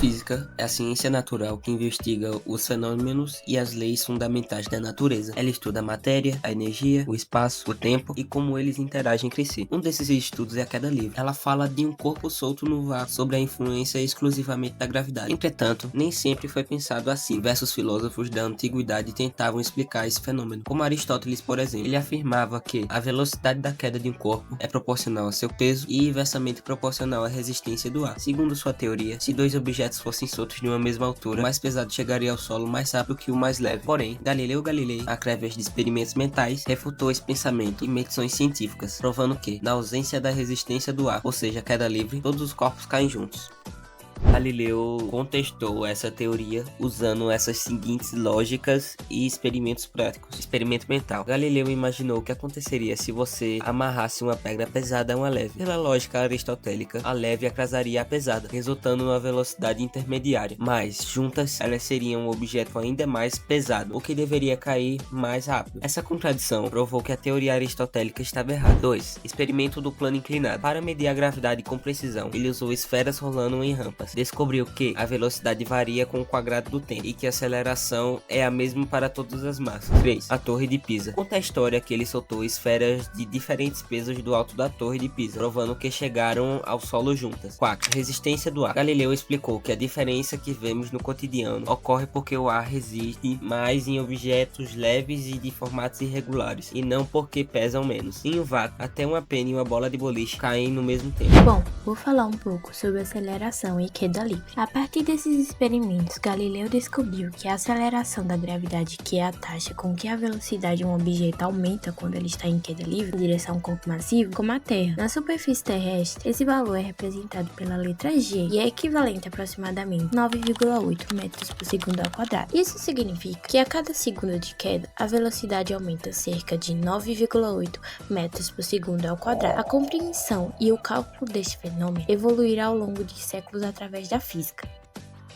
física é a ciência natural que investiga os fenômenos e as leis fundamentais da natureza. Ela estuda a matéria, a energia, o espaço, o tempo e como eles interagem entre si. Um desses estudos é a queda livre. Ela fala de um corpo solto no vácuo sob a influência exclusivamente da gravidade. Entretanto, nem sempre foi pensado assim. Diversos filósofos da antiguidade tentavam explicar esse fenômeno, como Aristóteles, por exemplo. Ele afirmava que a velocidade da queda de um corpo é proporcional ao seu peso e inversamente proporcional à resistência do ar. Segundo sua teoria, se dois objetos fossem soltos de uma mesma altura, o mais pesado chegaria ao solo mais rápido que o mais leve. Porém, Galileu Galilei, através de experimentos mentais, refutou esse pensamento e medições científicas, provando que, na ausência da resistência do ar, ou seja, queda livre, todos os corpos caem juntos. Galileu contestou essa teoria usando essas seguintes lógicas e experimentos práticos. Experimento mental. Galileu imaginou o que aconteceria se você amarrasse uma pedra pesada a uma leve. Pela lógica aristotélica, a leve atrasaria a pesada, resultando numa velocidade intermediária. Mas, juntas, elas seriam um objeto ainda mais pesado, o que deveria cair mais rápido. Essa contradição provou que a teoria aristotélica estava errada. 2. Experimento do plano inclinado. Para medir a gravidade com precisão, ele usou esferas rolando em rampas. Descobriu que a velocidade varia com o quadrado do tempo e que a aceleração é a mesma para todas as massas. 3. A Torre de Pisa. Conta a história que ele soltou esferas de diferentes pesos do alto da Torre de Pisa, provando que chegaram ao solo juntas. 4. Resistência do ar. Galileu explicou que a diferença que vemos no cotidiano ocorre porque o ar resiste mais em objetos leves e de formatos irregulares, e não porque pesam menos. Em um vácuo, até uma pena e uma bola de boliche caem no mesmo tempo. Bom, vou falar um pouco sobre aceleração e queda livre. A partir desses experimentos, Galileu descobriu que a aceleração da gravidade, que é a taxa com que a velocidade de um objeto aumenta quando ele está em queda livre em direção a um corpo massivo, como a Terra. Na superfície terrestre, esse valor é representado pela letra G e é equivalente a aproximadamente 9,8 metros por segundo ao quadrado. Isso significa que a cada segundo de queda, a velocidade aumenta cerca de 9,8 metros por segundo ao quadrado. A compreensão e o cálculo deste fenômeno evoluirá ao longo de séculos através da física.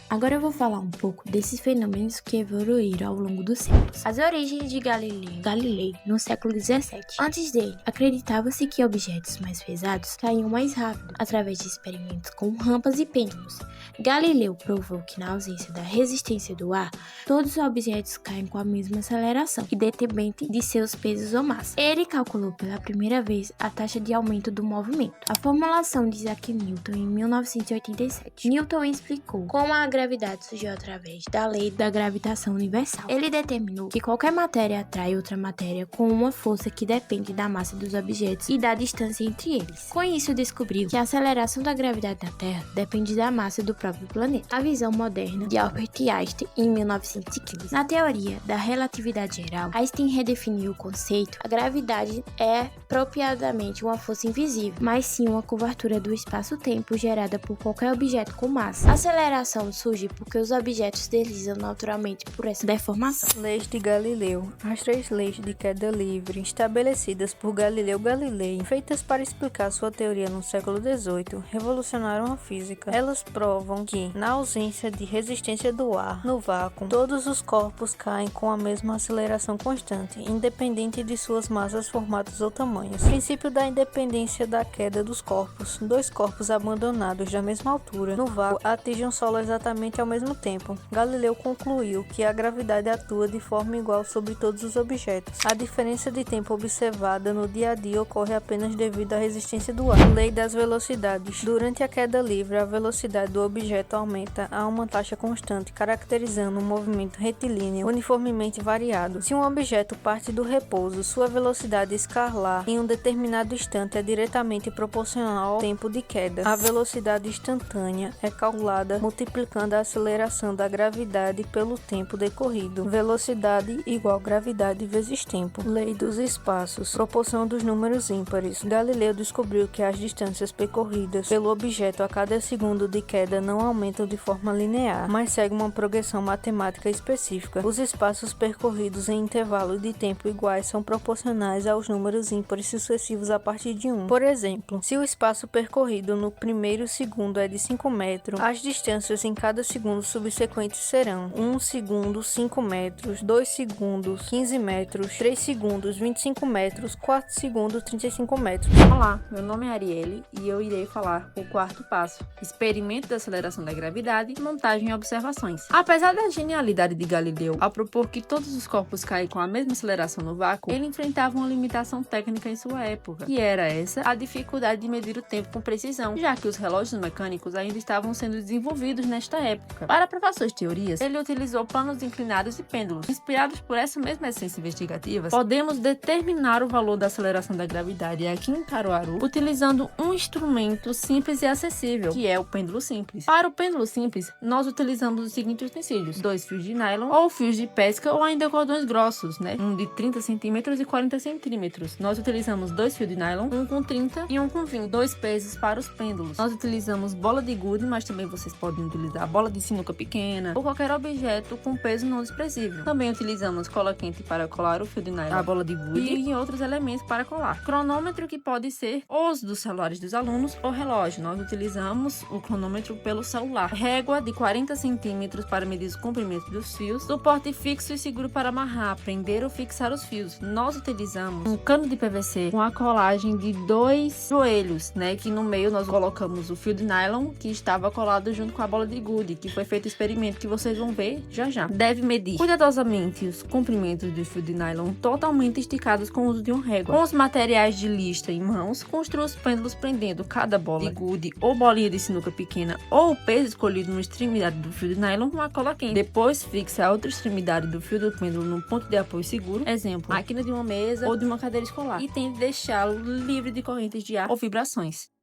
Agora eu vou falar um pouco desses fenômenos que evoluíram ao longo dos séculos. As origens de Galilei no século XVII. Antes dele, acreditava-se que objetos mais pesados caíam mais rápido através de experimentos com rampas e pêndulos. Galileu provou que na ausência da resistência do ar, todos os objetos caem com a mesma aceleração, independente de seus pesos ou massa. Ele calculou pela primeira vez a taxa de aumento do movimento. A formulação de Isaac Newton em 1987. Newton explicou como a gravidade surgiu através da lei da gravitação universal. Ele determinou que qualquer matéria atrai outra matéria com uma força que depende da massa dos objetos e da distância entre eles. Com isso, descobriu que a aceleração da gravidade da Terra depende da massa do próprio planeta. A visão moderna de Albert Einstein em 1915. Na teoria da relatividade geral, Einstein redefiniu o conceito. A gravidade é propriamente uma força invisível, mas sim uma curvatura do espaço-tempo gerada por qualquer objeto com massa. A aceleração surge porque os objetos deslizam naturalmente por essa deformação. Leis de Galileu. As 3 leis de queda livre, estabelecidas por Galileu Galilei, feitas para explicar sua teoria no século XVIII, revolucionaram a física. Elas provam que, na ausência de resistência do ar, no vácuo, todos os corpos caem com a mesma aceleração constante, independente de suas massas, formatos ou tamanhos. Princípio da independência da queda dos corpos. 2 corpos abandonados da mesma altura, no vácuo, atingem o solo exatamente ao mesmo tempo. Galileu concluiu que a gravidade atua de forma igual sobre todos os objetos. A diferença de tempo observada no dia a dia ocorre apenas devido à resistência do ar. Lei das velocidades. Durante a queda livre, a velocidade do objeto aumenta a uma taxa constante, caracterizando um movimento retilíneo uniformemente variado. Se um objeto parte do repouso, sua velocidade escalar em um determinado instante é diretamente proporcional ao tempo de queda. A velocidade instantânea é calculada multiplicando a aceleração da gravidade pelo tempo decorrido. Velocidade igual gravidade vezes tempo. Lei dos espaços. Proporção dos números ímpares. Galileu descobriu que as distâncias percorridas pelo objeto a cada segundo de queda não aumentam de forma linear, mas seguem uma progressão matemática específica. Os espaços percorridos em intervalo de tempo iguais são proporcionais aos números ímpares sucessivos a partir de 1. Por exemplo, se o espaço percorrido no primeiro segundo é de 5 metros, as distâncias em cada segundo subsequente serão 1 segundo 5 metros, 2 segundos 15 metros, 3 segundos 25 metros, 4 segundos 35 metros. Olá, meu nome é Arielle e eu irei falar o quarto passo, experimento da aceleração aceleração da gravidade, montagem e observações. Apesar da genialidade de Galileu ao propor que todos os corpos caem com a mesma aceleração no vácuo, ele enfrentava uma limitação técnica em sua época, que era essa a dificuldade de medir o tempo com precisão, já que os relógios mecânicos ainda estavam sendo desenvolvidos nesta época. Para provar suas teorias, ele utilizou planos inclinados e pêndulos. Inspirados por essa mesma essência investigativa, podemos determinar o valor da aceleração da gravidade aqui em Caruaru utilizando um instrumento simples e acessível, que é o pêndulo simples. Para o pêndulo simples, nós utilizamos os seguintes utensílios: 2 fios de nylon, ou fios de pesca, ou ainda cordões grossos, um de 30 centímetros e 40 centímetros. Nós utilizamos 2 fios de nylon, um com 30 e um com 20. 2 pesos para os pêndulos. Nós utilizamos bola de gude, mas também vocês podem utilizar bola de sinuca pequena ou qualquer objeto com peso não expressivo. Também utilizamos cola quente para colar o fio de nylon, a bola de gude e outros elementos para colar. Cronômetro, que pode ser os dos celulares dos alunos, ou relógio. Nós utilizamos o cronômetro pelo celular. Régua de 40 centímetros para medir os comprimentos dos fios. Suporte fixo e seguro para amarrar, prender ou fixar os fios. Nós utilizamos um cano de PVC com a colagem de 2 joelhos, que no meio nós colocamos o fio de nylon que estava colado junto com a bola de gude, que foi feito o experimento que vocês vão ver já já. Deve medir cuidadosamente os comprimentos do fio de nylon totalmente esticados com o uso de uma régua. Com os materiais de listra em mãos, construa os pêndulos prendendo cada bola de gude ou bolinha de sinuca pequena ou o peso escolhido numa extremidade do fio de nylon com a cola quente. Depois fixe a outra extremidade do fio do pêndulo num ponto de apoio seguro, exemplo, máquina de uma mesa ou de uma cadeira escolar, e tente deixá-lo livre de correntes de ar ou vibrações.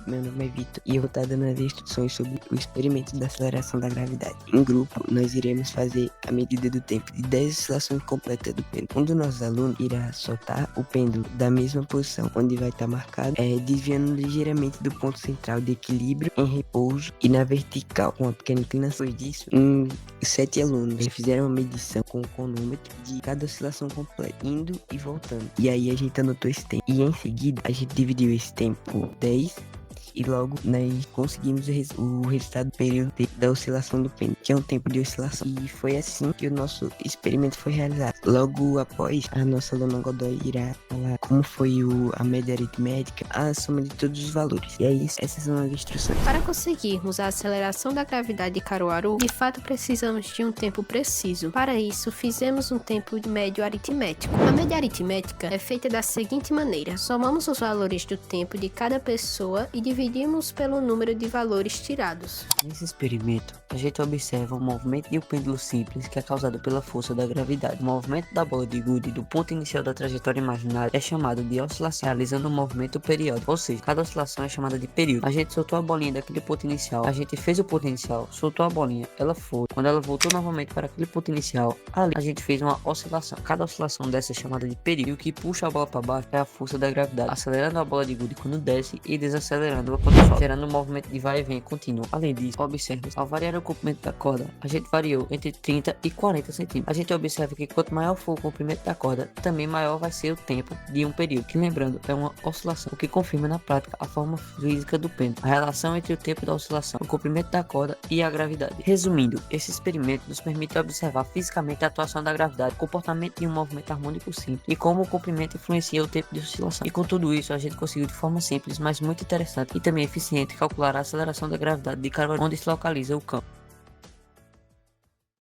Meu nome é Vitor e eu vou estar dando as instruções sobre o experimento da aceleração da gravidade. Em grupo, nós iremos fazer a medida do tempo de 10 oscilações completas do pêndulo. Um dos nossos alunos irá soltar o pêndulo da mesma posição, onde vai estar marcado, desviando ligeiramente do ponto central de equilíbrio em repouso e na vertical, com uma pequena inclinação. Depois disso, 7 alunos fizeram uma medição com o cronômetro de cada oscilação completa, indo e voltando. E aí a gente anotou esse tempo. E em seguida, a gente dividiu esse tempo por 10 e logo nós conseguimos o resultado do período da oscilação do pêndulo, que é um tempo de oscilação. E foi assim que o nosso experimento foi realizado. Logo após, a nossa aluna Godoy irá falar como foi a média aritmética, a soma de todos os valores. E é isso, essas são as instruções. Para conseguirmos a aceleração da gravidade de Caruaru, de fato precisamos de um tempo preciso. Para isso, fizemos um tempo médio aritmético. A média aritmética é feita da seguinte maneira: somamos os valores do tempo de cada pessoa e dividimos pelo número de valores tirados. Nesse experimento, a gente observa o movimento de um pêndulo simples que é causado pela força da gravidade. O movimento da bola de gude do ponto inicial da trajetória imaginária é chamado de oscilação, realizando um movimento periódico, ou seja, cada oscilação é chamada de período. A gente soltou a bolinha daquele ponto inicial, a gente fez o ponto inicial, soltou a bolinha, ela foi. Quando ela voltou novamente para aquele ponto inicial, ali a gente fez uma oscilação. Cada oscilação dessa é chamada de período, e o que puxa a bola para baixo é a força da gravidade, acelerando a bola de gude quando desce e desacelerando continua contra o solo, gerando um movimento de vai e vem contínuo. Além disso, observe, ao variar o comprimento da corda, a gente variou entre 30 e 40 centímetros. A gente observa que quanto maior for o comprimento da corda, também maior vai ser o tempo de um período, que lembrando, é uma oscilação, o que confirma na prática a forma física do pêndulo, a relação entre o tempo da oscilação, o comprimento da corda e a gravidade. Resumindo, esse experimento nos permite observar fisicamente a atuação da gravidade, o comportamento de um movimento harmônico simples e como o comprimento influencia o tempo de oscilação. E com tudo isso, a gente conseguiu de forma simples, mas muito interessante e também eficiente calcular a aceleração da gravidade de cada onde se localiza o campo.